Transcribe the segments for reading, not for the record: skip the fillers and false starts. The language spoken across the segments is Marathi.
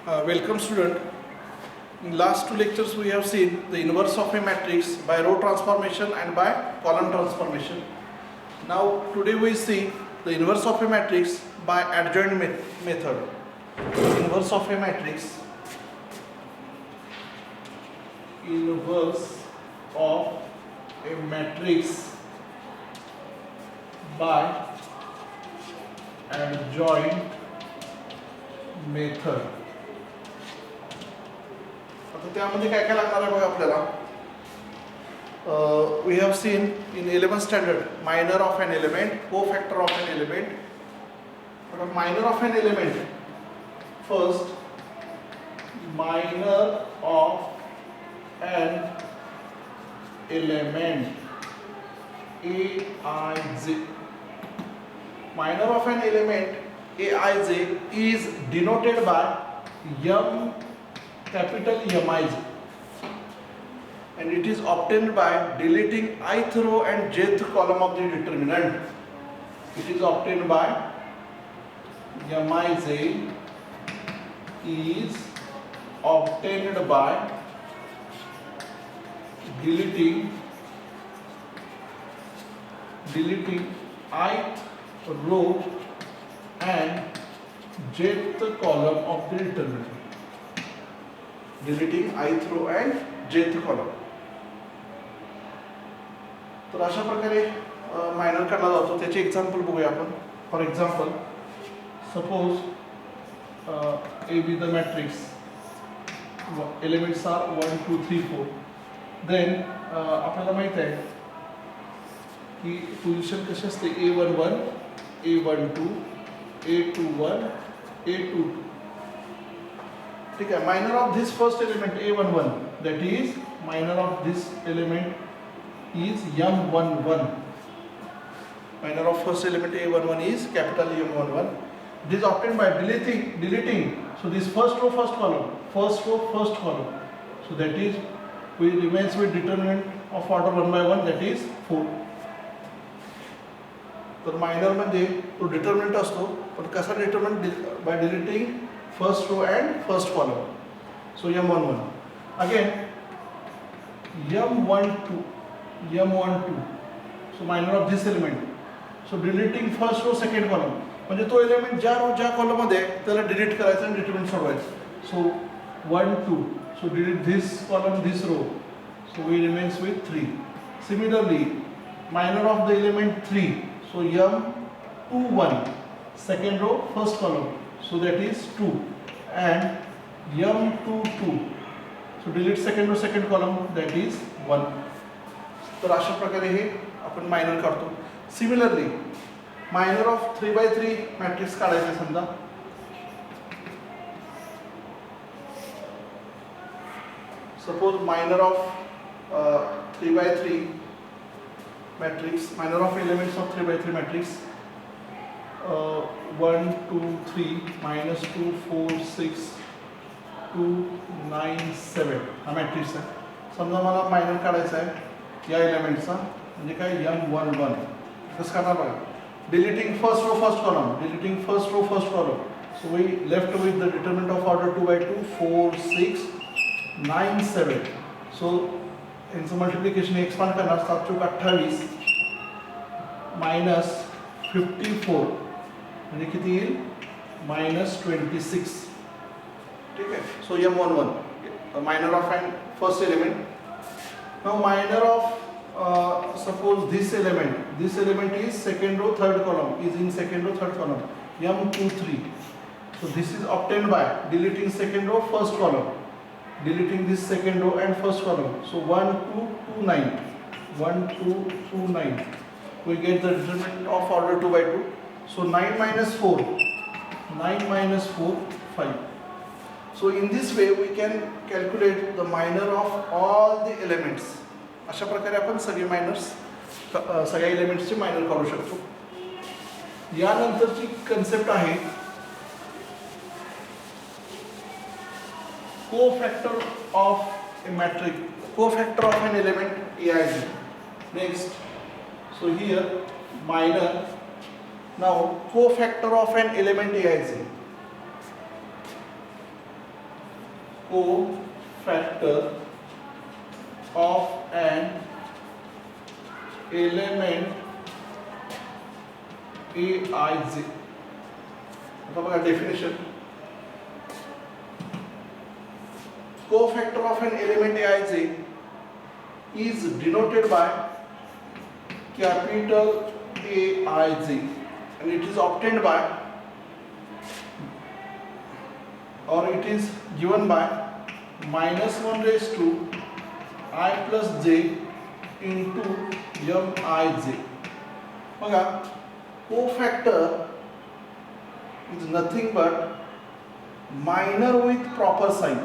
Welcome student. In last two lectures we have seen the inverse of a matrix by row transformation and by column transformation. Now today we see the inverse of a matrix by adjoint method. Inverse of a matrix. Inverse of a matrix by adjoint method. आता त्यामध्ये काय काय लागणार आहे बघा आपल्याला. We have seen in 11th standard minor of an element, cofactor of an element. Minor of an element, first minor of an element Aij. Minor of an element Aij is denoted by m capital Mij, and it is obtained by deleting ith row and jth column of the determinant. It is obtained by Mij is obtained by deleting ith row and jth column of the determinant. Deleting ith row and jth column. तर अशा प्रकारे मायनर काढला जातो. त्याचे एक्झाम्पल बघूया आपण. For example, suppose A be the matrix, elements are 1 2 3 4. Then आपल्याला माहित आहे की पोझिशन कशी असते, A11 A12 A21 A22. ठीक आहे. Minor of this first element A11, that is minor of this element is M11. Minor of first element A11 is capital M11. This is obtained by deleting. So this first row, first column, first row, first column. So that is, we remains with determinant of order 1 by 1, that is 4. तर मायनर मध्ये तो डिटर्मिनंट असतो, पण कसा determinant? By deleting first row and first column. So M11. Again M12. So minor of this element. So deleting first row, second column. म्हणजे तो एलिमेंट ज्या रो ज्या कॉलम मध्ये त्याला डिलीट करायचं आणि determinant सोडवायचं. So 1 2. So delete this column, this row. So we remains with 3. Similarly, minor of the element 3. So M21. Second row, first column. So that is 2, and M22. So delete second row, second column, that is 1. तर अशा प्रकारे हे आपण मायनर काढतो. Similarly minor of 3 by 3 matrix काढायचे. समजा suppose minor of 3 by 3 matrix, minor of elements of 3 by 3 matrix 1 2 3 -2 4 6 2 9 7 हा मॅट्रिक्स आहे. समजा मला मायनर काढायचा आहे या एलिमेंटचा, म्हणजे काय, M11. कसं करणार बघा. Deleting first row, first column, deleting first row, first column. So we left with the determinant of order 2 by 2 4 6 9 7. So यांचं मल्टिप्लिकेशन एक्सपांड करणार. 7 चौक 28 -54 म्हणजे किती येईल, -26. ठीक आहे. So M11 minor of an first element. Now minor of suppose this element is second row, third column, is in second row, third column, M23. So this is obtained by deleting second row, first column, deleting this second row and first column. So 1 2 2 9 1 2 2 9. We get the determinant of order 2 by 2. So 9 minus 4, 9 minus 4, 5. So in this way we can calculate the minor of all the elements. अशा प्रकारे आपण सगळे मायनर्स, सगळ्या एलिमेंट्सचे मायनर काढू शकतो. यानंतरची कन्सेप्ट आहे cofactor of A matrix, cofactor of an element Aij. Next, so here minor. Now cofactor of an element Aij. cofactor of an element aij. आता बघा definition, cofactor of an element aij is denoted by capital Aij and it is obtained by, or it is given by -1 raised to I plus j into mij. बघा cofactor is nothing but minor with proper sign.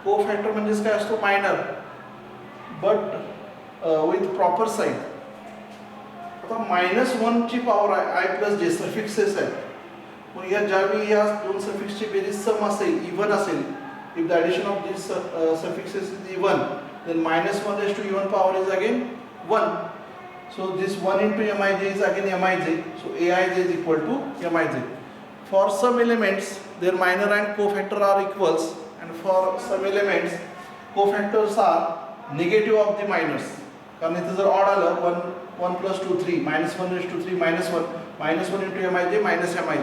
cofactor म्हणजे काय असतो, minor but with proper sign. आता -1 ची पॉवर आहे, I प्लस जे सफिक्सेस आहेत. मग या ज्यावेळी या दोन सफिक्सची बेरीज सम असेल, इव्हन असेल, if the addition of these suffixes is even, then -1 raised to even power is again 1. So this 1 into mij is again mij. So aij is equal to mij. For some elements their minor and cofactor are equals, and for some elements cofactors are negative of the minors. कारण इथे जर ऑड आलं 1 plus 2 3 -1 raised to 3 -1 into mij mij.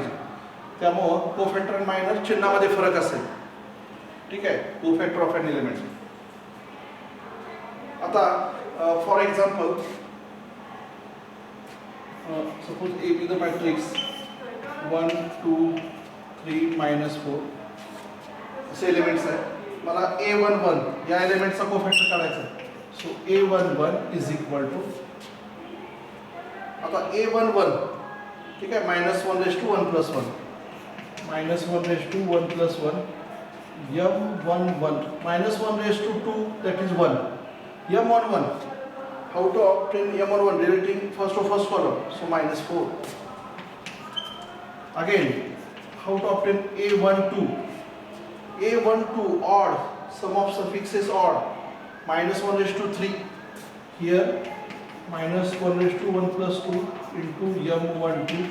त्यामुळे कोफॅक्टर आणि मायनर चिन्हामध्ये फरक असेल. ठीक आहे, कोफॅक्टर ऑफ एन एलिमेंट. आता for example suppose A be the matrix 1 2 3 -4 असे एलिमेंट्स आहेत. मला A11 या एलिमेंटचा कोफॅक्टर काढायचा आहे. So A11 is equal to, आता A11 ठीक आहे, -1 raised to 1 plus 1 -1 raised to 1 plus 1 M11 -1 raised to 2, that is 1. M11, how to obtain M11? Deleting first column, so -4. Again, how to obtain A12? A12 odd, sum of suffixes odd, -1 raised to 3. Here -1 raised to 1 plus 2 into M12.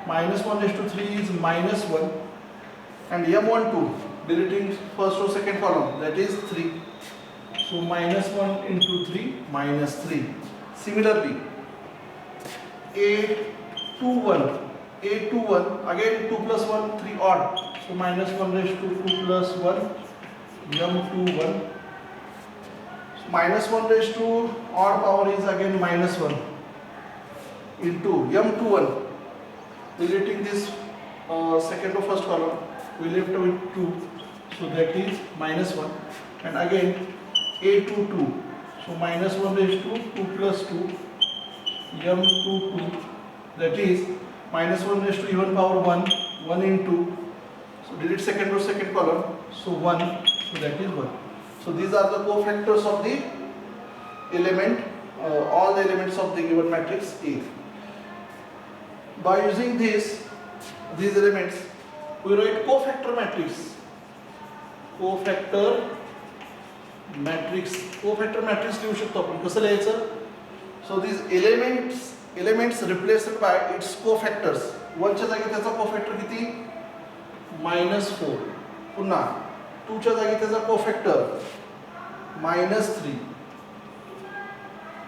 -1 raised to 3 is -1, and M12 deleting first or second column, that is 3. So -1 into 3 -3. Similarly, A21 again 2 plus 1 3 odd, so -1 raised to 2 plus 1 M21. So -1 raised to odd power is again -1 into M21. Deleting this second or first column, we left with 2, so that is -1, and again A22, so -1 raised to 2 plus 2 M22, that is -1 raised to even power 1 into, so delete second or second column, so 1, so that is 1. So these are the cofactors of the element, all the elements of the given matrix A. By using these elements, we write cofactor matrix. Cofactor matrix लिहू शकतो आपण. कसं लिहायचं? So these elements replaced by its cofactors. 1 च्या जागी त्याचा कोफॅक्टर किती? -4. पुन्हा 2 च्या जागी त्याचा कोफॅक्टर -3.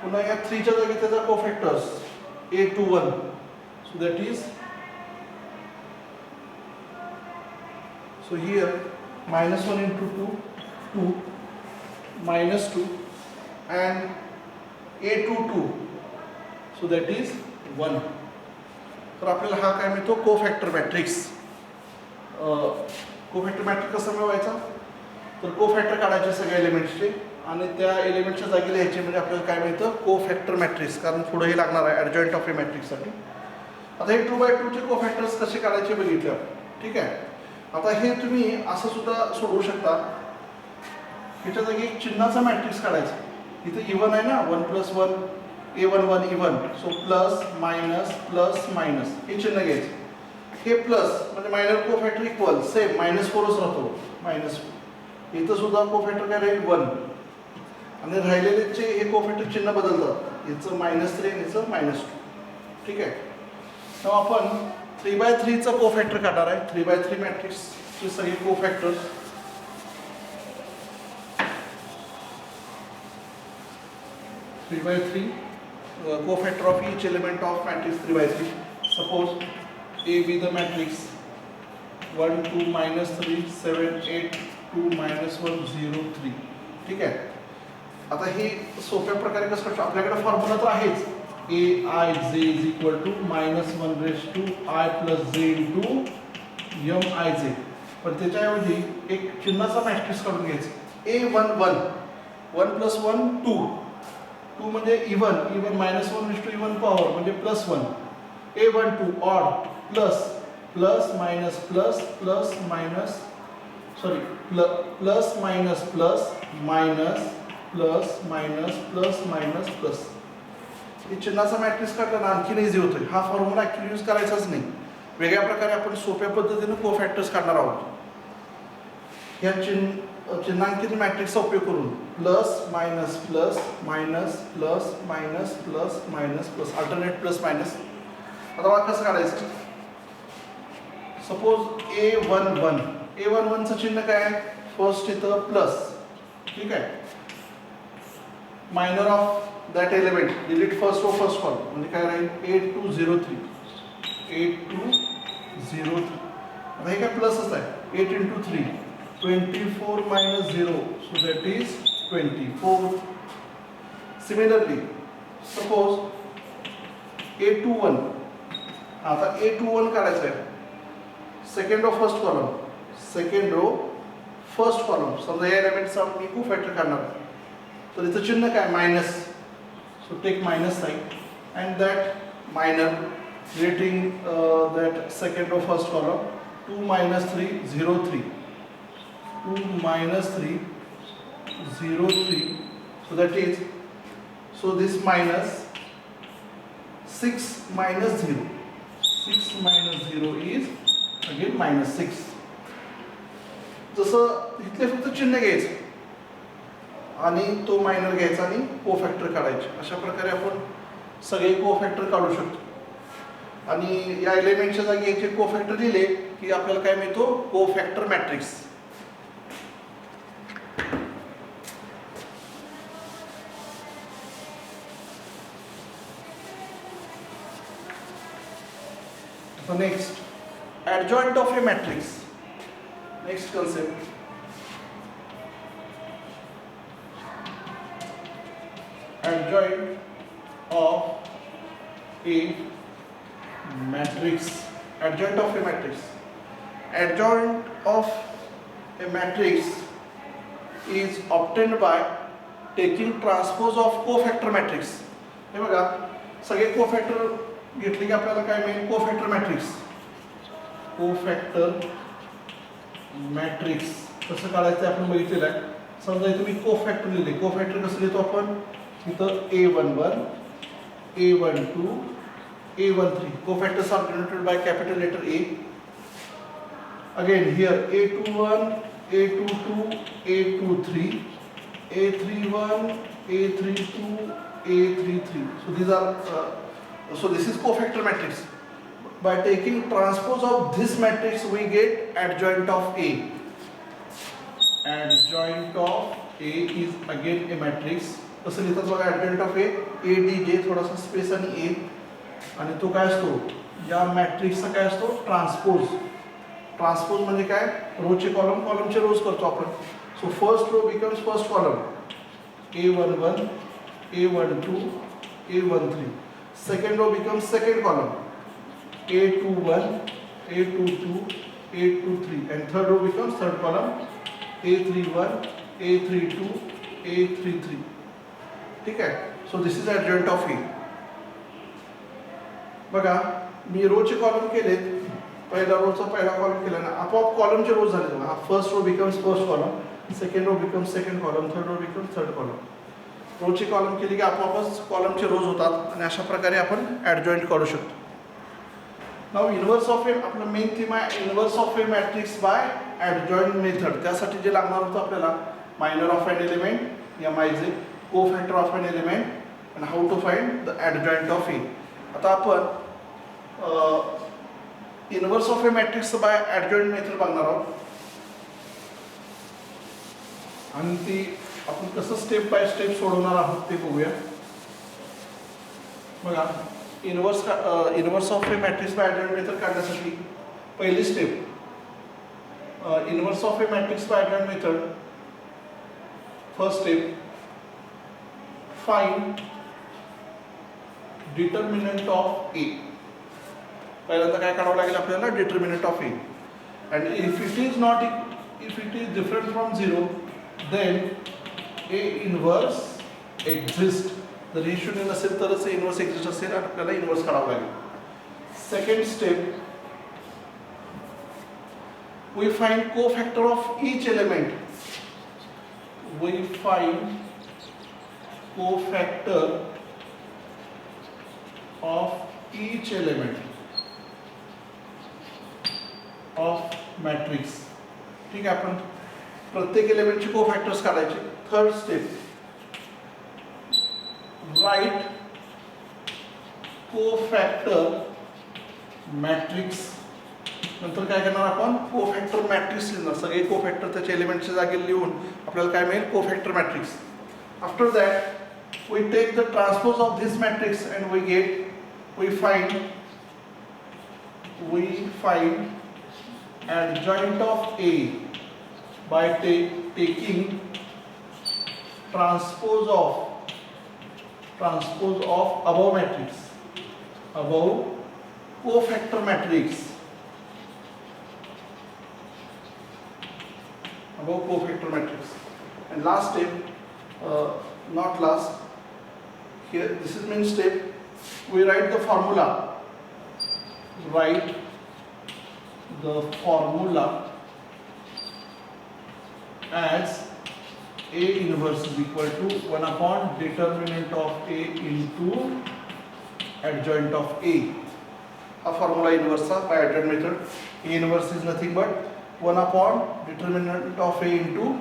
पुन्हा या 3 च्या जागी त्याचा कोफॅक्टर्स A21. So that is, so here -1 into 2 -2, and A22, so that is 1. तर आपल्याला हा काय मिळतो? Cofactor matrix. कोफॅक्टर मॅट्रिक्स कसा मिळवायचा? तर कोफॅक्टर काढायचे सगळ्या एलिमेंट्सचे आणि त्या एलिमेंटच्या जागी लिहायचे, म्हणजे आपल्याला काय मिळतं? कोफॅक्टर मॅट्रिक्स. कारण पुढे हे लागणार आहे ॲडजॉइंट ऑफ ए मॅट्रिक्ससाठी. आता हे 2x2 चे कोफॅक्टर्स कसे काढायचे बघितले आपण. ठीक आहे, आता हे तुम्ही असं सुद्धा सोडवू शकता. ह्याच्या जागी एक चिन्हाचा मॅट्रिक्स काढायचा. इथे इवन आहे ना, 1 plus 1 A11 even, so plus minus हे चिन्ह घ्यायचं. हे प्लस म्हणजे मायनर कोफॅक्टर इक्वल सेम -4च राहतो, -4. इथं सुद्धा कोफॅक्टर काय राहील? 1. आणि राहिलेलेचे हे कोफॅक्टर चिन्ह बदलतात. याचं -3 आणि याचं -2. ठीक आहे, तर आपण 3x3 चा कोफॅक्टर काढणार आहे. 3x3 मॅट्रिक्सचे सगळे कोफॅक्टर्स 3 by 3, cofactor of each element of matrix 3 by 3. Suppose A be the matrix 1 2 minus 3 7 8 2 minus 1 0 3. ठीक आहे. आता हे सोप्या प्रकारे कसं करतो, आपल्याकडे फॉर्म्युला तर आहेच, A I J is equal to -1 + j into M I J. पण त्याच्याऐवजी एक चिन्हाचा मॅट्रिक्स काढून घ्यायचा, A11 1 + 1 2 2 म्हणजे इवन -1 पॉवर म्हणजे +1. A12 odd plus plus minus plus plus minus sorry plus minus plus minus plus minus plus minus plus. हे चिन्हाचा मॅट्रिक्स काढताना आणखीन इझी होतोय. हा फॉर्म्युला ॲक्च्युली यूज करायचाच नाही. वेगळ्या प्रकारे आपण सोप्या पद्धतीने कोफॅक्टर्स काढणार आहोत. ह्या चिन्हांकित मॅट्रिक्सचा उपयोग करून plus minus plus minus plus minus plus minus plus alternate plus minus. आता बघा कसं काढायचं. सपोज A11 चं चिन्ह काय आहे, फर्स्ट इथं प्लस, ठीक आहे. Minor of that element delete first of first column म्हणजे काय राहील 8203. आता हे काय प्लसच आहे. 8 × 3 24 - 0 so that is 24. Similarly suppose A21, आता A21 काढायचं आहे. Second row first column, second row first column. समजा या एलिमेंटचा मी कोफॅक्टर काढणार, तर इथं चिन्ह काय minus. So take minus sign and that minor relating that second row first column 2 - 3 0 3 2 - 3 0 3. So that is, so this minus 6 - 0 6 - 0 is again -6. जसं इथले फक्त चिन्ह घ्यायचं आणि तो मायनर घ्यायचा आणि कोफॅक्टर काढायचे. अशा प्रकारे आपण सगळे कोफॅक्टर काढू शकतो. आणि या एलिमेंटच्या जागी याचे कोफॅक्टर दिले की आपल्याला काय मिळतो, cofactor matrix. Next, adjoint of a matrix. Next concept, adjoint of a matrix. Adjoint of a matrix. Adjoint of a matrix is obtained by taking transpose of cofactor matrix. हे बघा, सगळे कोफॅक्टर घेतले की आपल्याला काय मिळेल, कोफॅक्टर मॅट्रिक्स. कोफॅक्टर मॅट्रिक्स कसं काढायचं आपण बघितलेलं आहे. समजा इथे मी कोफॅक्टर लिहिले. कोफॅक्टर कसं लिहितो आपण, इथं A11 A12 A13. Cofactors are denoted by capital letter A. Again here A21 A22 A23 A31 A32 A33. So these are so this is cofactor matrix. By taking transpose of this matrix we get adjoint of A. Adjoint of A is again a matrix. कसं लिहितात बघा, adjoint of A ADJ थोडासा स्पेस आणि A, आणि तो काय असतो, या मॅट्रिक्सचा काय असतो, ट्रान्सपोज. ट्रान्सपोज म्हणजे काय, रोचे कॉलम कॉलमचे रोज करतो आपण. So first row becomes first column A11 A12 A13. Second row becomes second column A21 A22 A23, and third row becomes third column A31 A32 A33. ठीक आहे. So this is adjoint of A. बघा, मी रोचे कॉलम केलेत, पहिला रोचा पहिला कॉलम केला ना, आपोआप कॉलमचे रोज झाले बघा. First row becomes first column, second row becomes second column, third row becomes third column. रोचे कॉलम केली की आपोआपच कॉलमचे रोज होतात, आणि अशा प्रकारे आपण ॲडजॉईंट काढू शकतो. नाव इन्व्हर्स ऑफ ए, आपलं मेन थीम आहे inverse of A matrix by adjoint method. त्यासाठी जे लागणार होतं आपल्याला, minor of an element MIJ, cofactor of an element, and how to find the adjoint of A. आता आपण inverse of A matrix by adjoint method बघणार आहोत, आणि ती आपण कसं स्टेप बाय स्टेप सोडवणार आहोत ते बघूया. बघा inverse of A matrix by adjoint method काढण्यासाठी पहिली step, inverse of A matrix by adjoint method. First step, find determinant of A. पहिल्यांदा काय काढावं लागेल आपल्याला? Determinant of A. And if it is different from 0 then A inverse exist. जर हे शून्य नसेल तरच इनवर्स एक्झिस्ट असेल, आपल्याला इनवर्स काढावं लागेल. Second step, we find cofactor of each element. We find cofactor of each element of matrix. ठीक आहे, आपण प्रत्येक एलिमेंटचे कोफॅक्टर्स काढायचे. Third step, write cofactor matrix. नंतर काय करणार आपण? कोफॅक्टर मॅट्रिक्स लिहिणार. सगळे कोफॅक्टर त्याच्या एलिमेंटच्या जागी लिहून आपल्याला काय मिळेल? Cofactor matrix. After that we take the transpose of this matrix and we find adjoint of A by taking transpose of above matrix, above cofactor matrix, above cofactor matrix. And last step, not last, here this is main step, we write the formula, as A inverse is equal to 1 upon determinant of A into adjoint of A. A formula inverse by adjoint method. A inverse is nothing but 1 upon determinant of A into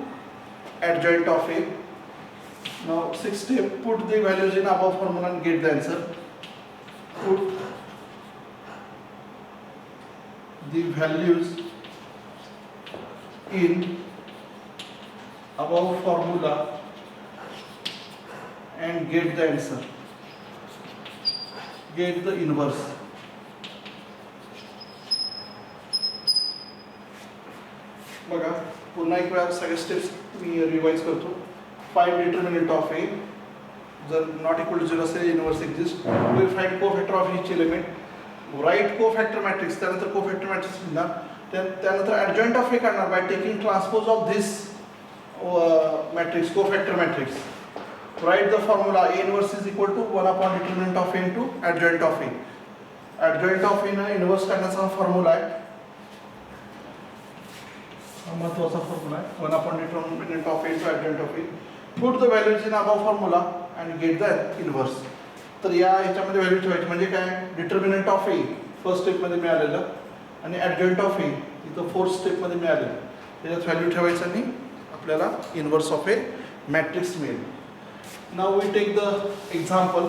adjoint of A. Now sixth step, put the values in above formula and get the answer. Put the values in above formula and get the answer, get the inverse. बघा पुन्हा एक वेळा सगळे स्टेप्स मी रिवाइज करतो. Find determinant of A. जर नॉट इक्वल टू 0 असेल inverse exist. We find cofactor of each element. Write cofactor matrix. त्यानंतर कोफॅक्टर मॅट्रिक्स लिहिणार. त्यानंतर ॲडजॉइंट ऑफ ए काढणार by taking transpose of this matrix, cofactor matrix. Write the formula A inverse is equal to 1 upon determinant of A into adjoint of A. Adjoint of A ना inverse करण्याचा फॉर्म्युला आहे. हा महत्त्वाचा फॉर्म्युला आहे. 1 upon determinant of A into adjoint of A. Put the values in above formula and get the inverse. तर या ह्याच्यामध्ये व्हॅल्यू ठेवायची म्हणजे काय? Determinant of A first step मध्ये मिळालेलं आणि ॲडजॉइंट ऑफ ए इथं फोर्थ स्टेप मध्ये मिळालेलं. त्याच्यात व्हॅल्यू ठेवायचं आणि आपल्याला इनवर्स ऑफ ए मॅट्रिक्स मिळेल. Now we take the example.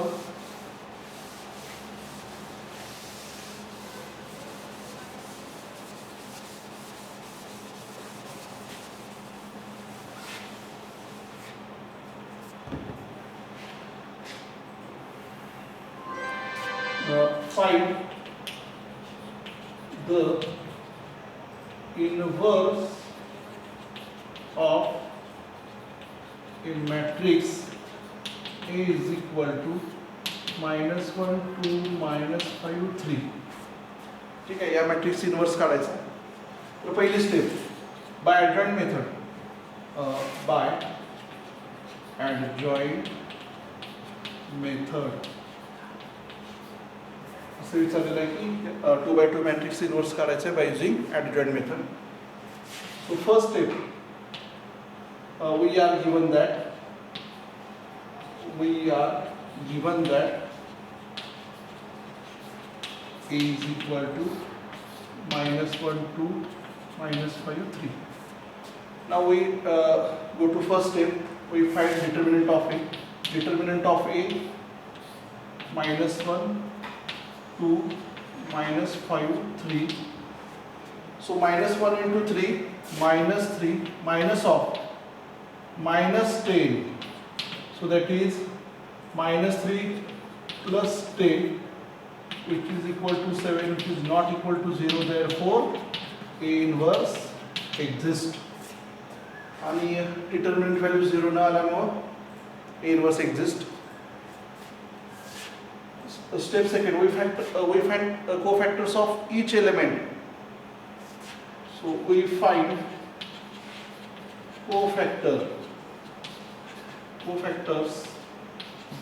Find the inverse of a matrix A is equal to -1 2 -5 3. ठीक आहे, या मॅट्रिक्स इनवर्स काढायचा. तर पहिली step by adjoint method. By adjoint method असं विचारलेलं आहे की 2x2 मॅट्रिक्स इनवर्स काढायचं आहे by using adjoint method. So first step, we are given that A is equal to -1 2 -5 3. Now we go to first step. We find determinant of A. Determinant of A -1 2 -5 3. So -1 into 3 -3 minus of -10, so that is -3 plus 10 which is equal to 7 which is not equal to 0, therefore A inverse exists. आणि determinant value 0 न आल्यामुळे A inverse exists. Step second, we find cofactors of each element. So we find cofactors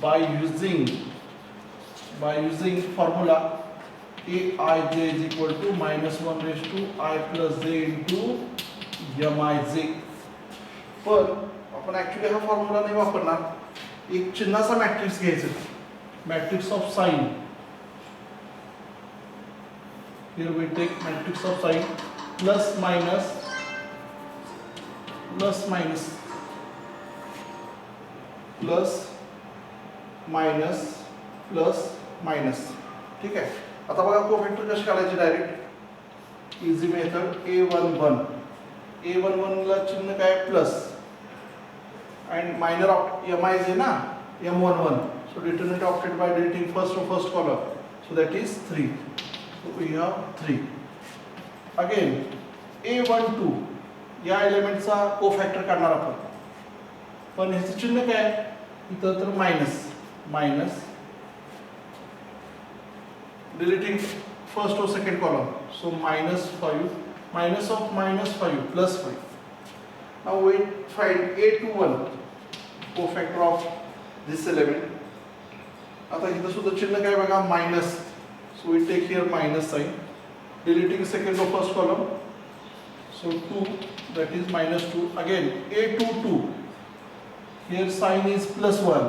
by using formula Aij is equal to -1 raised to I plus j into mij. पण आपण ऍक्च्युली हा फॉर्म्युला नाही वापरणार. एक चिन्हाचा मॅट्रिक्स घ्यायचा, matrix of sign. Here we take matrix of sign plus minus plus minus plus minus plus minus. ठीक आहे. आता बघा कोफॅक्टर कसे काढायचे डायरेक्ट. Easy method. A11 ला चिन्ह काय plus and minor of mij ना M11. So determinant opted by deleting first column. So that is 3. So we have 3. Again A12 या एलिमेंटचा कोफॅक्टर काढणार आपण. पण ह्याचे चिन्ह काय इथं तर मायनस डिलीटिंग फर्स्ट और second column. So -5 minus of -5 plus 5. Now we find A21 cofactor of this element. आता इथं सुद्धा चिन्ह काय बघा minus. So we take here minus sign. Deleting second और first column. So 2, that is -2. Again A22, here sign is +1.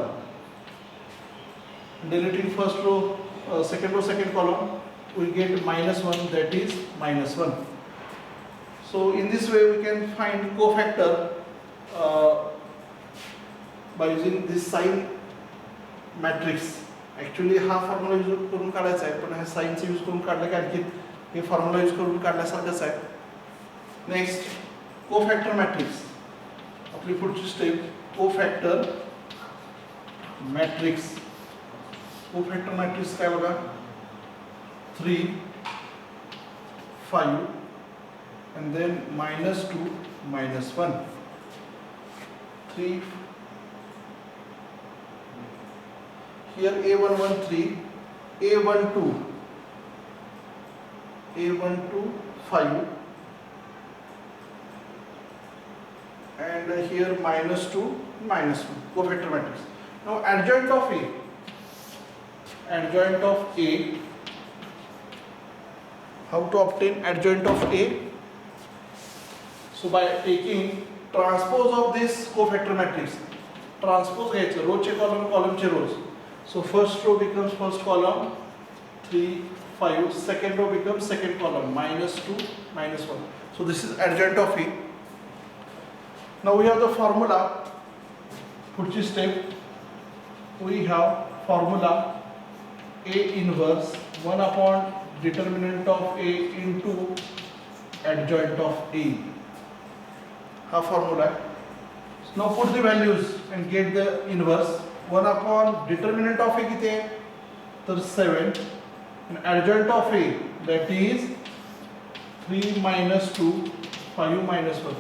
Deleting first row, second column, we get -1, that is -1. So in this way we can find cofactor by using this sign matrix. Actually हा फॉर्म्युला यूज करून काढायचा आहे, पण हा साइनचा यूज करून काढलं की आणखी हे फॉर्म्युला यूज करून काढल्यासारखंच आहे. Next cofactor matrix. आपली पुढची step cofactor matrix. Cofactor matrix काय बघा 3 5 and then -2 -1. 3 here A113 A12 5 and here -2 -1 cofactor matrix. Now adjoint of A, how to obtain adjoint of A? So by taking transpose of this cofactor matrix. Transpose घ्यायचं, रो चे कॉलम, कॉलम चे रोज. So first row becomes first column 3 5, second row becomes second column -2 -1. So this is adjoint of A. Now we have the formula. पुढची step we have formula A inverse 1 upon determinant of A into adjoint of A. हा formula. Now put the values and get the inverse. 1 upon determinant of A किती आहे तर 7 and adjoint of A that is 3 -2 5 -1.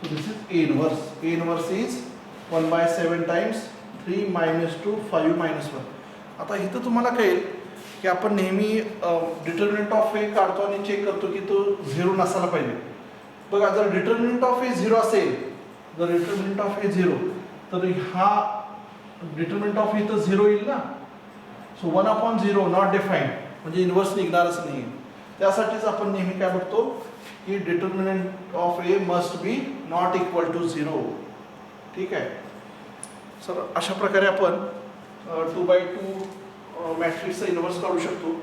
So this is A inverse. A inverse is 1/7 times 3 -2 5 -1. आता इथं तुम्हाला कळेल की आपण नेहमी डिटर्मिनंट ऑफ ए काढतो आणि चेक करतो की तो 0 नसायला पाहिजे. बघा जर डिटर्मिनंट ऑफ ए 0 असेल, जर डिटर्मिनंट ऑफ ए 0 तर हा डिटर्मिनंट ऑफ ए तर 0 येईल ना. सो 1/0 नॉट डिफाईन्ड म्हणजे इन्व्हर्स निघणारच नाही. त्यासाठीच आपण नेहमी काय बघतो की determinant of A must be not equal to 0. ठीक आहे सर. अशा प्रकारे आपण 2/2 मॅट्रिक्सचा इन्व्हर्स काढू शकतो.